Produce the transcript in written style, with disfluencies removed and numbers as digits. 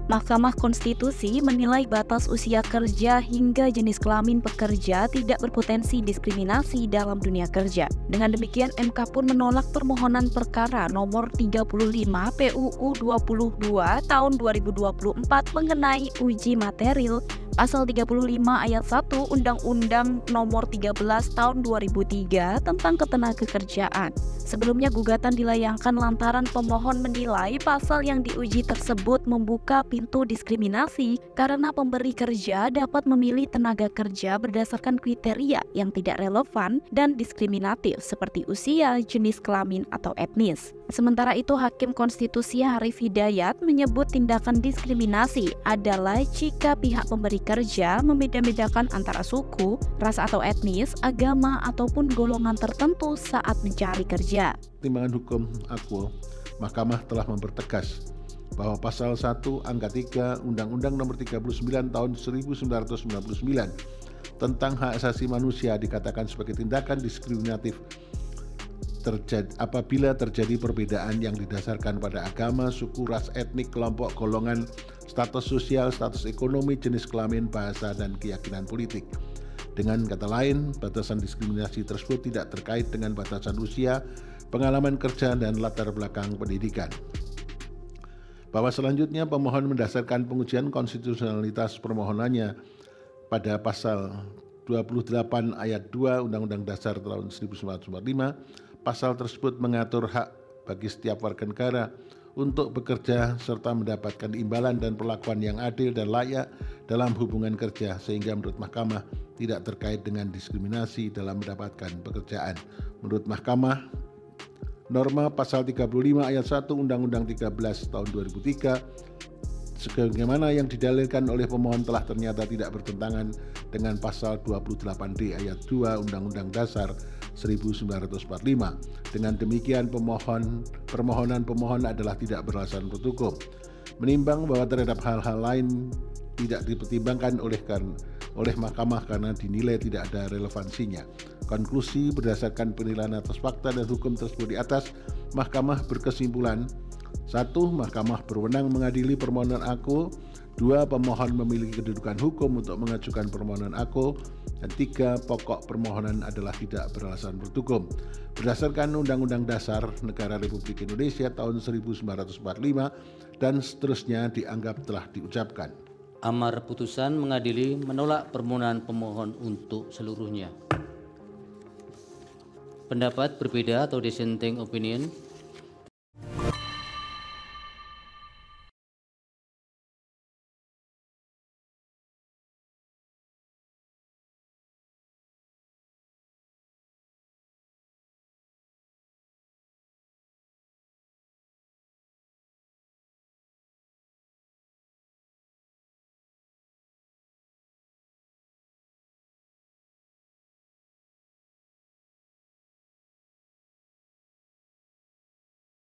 Mahkamah Konstitusi menilai batas usia kerja hingga jenis kelamin pekerja tidak berpotensi diskriminasi dalam dunia kerja. Dengan demikian, MK pun menolak permohonan perkara nomor 35 PUU 22 tahun 2024 mengenai uji material Pasal 35 ayat 1 Undang-Undang Nomor 13 Tahun 2003 tentang Ketenagakerjaan. Sebelumnya gugatan dilayangkan lantaran pemohon menilai pasal yang diuji tersebut membuka pintu diskriminasi karena pemberi kerja dapat memilih tenaga kerja berdasarkan kriteria yang tidak relevan dan diskriminatif seperti usia, jenis kelamin, atau etnis. Sementara itu, Hakim Konstitusi Harif Hidayat menyebut tindakan diskriminasi adalah jika pihak pemberi kerja membeda-bedakan antara suku, ras atau etnis, agama, ataupun golongan tertentu saat mencari kerja. Pertimbangan hukum aku, Mahkamah telah mempertegas bahwa pasal 1 angka 3 Undang-Undang Nomor 39 tahun 1999 tentang hak asasi manusia dikatakan sebagai tindakan diskriminatif apabila terjadi perbedaan yang didasarkan pada agama, suku, ras, etnik, kelompok, golongan, status sosial, status ekonomi, jenis kelamin, bahasa, dan keyakinan politik. Dengan kata lain, batasan diskriminasi tersebut tidak terkait dengan batasan usia, pengalaman kerja, dan latar belakang pendidikan. Bahwa selanjutnya pemohon mendasarkan pengujian konstitusionalitas permohonannya pada pasal 28 ayat 2 Undang-Undang Dasar tahun 1945, pasal tersebut mengatur hak bagi setiap warga negara untuk bekerja serta mendapatkan imbalan dan perlakuan yang adil dan layak dalam hubungan kerja, sehingga menurut Mahkamah tidak terkait dengan diskriminasi dalam mendapatkan pekerjaan. Menurut Mahkamah, norma pasal 35 ayat 1 Undang-Undang 13 tahun 2003 sebagaimana yang didalilkan oleh pemohon telah ternyata tidak bertentangan dengan pasal 28D ayat 2 Undang-Undang Dasar 1945. Dengan demikian permohonan pemohon adalah tidak beralasan menurut hukum. Menimbang bahwa terhadap hal-hal lain tidak dipertimbangkan oleh Mahkamah karena dinilai tidak ada relevansinya. Konklusi berdasarkan penilaian atas fakta dan hukum tersebut di atas, Mahkamah berkesimpulan: 1. Mahkamah berwenang mengadili permohonan aku. 2. Pemohon memiliki kedudukan hukum untuk mengajukan permohonan aku. Dan 3. Pokok permohonan adalah tidak beralasan menurut hukum. Berdasarkan Undang-Undang Dasar Negara Republik Indonesia tahun 1945 dan seterusnya dianggap telah diucapkan. Amar putusan mengadili menolak permohonan pemohon untuk seluruhnya. Pendapat berbeda atau dissenting opinion.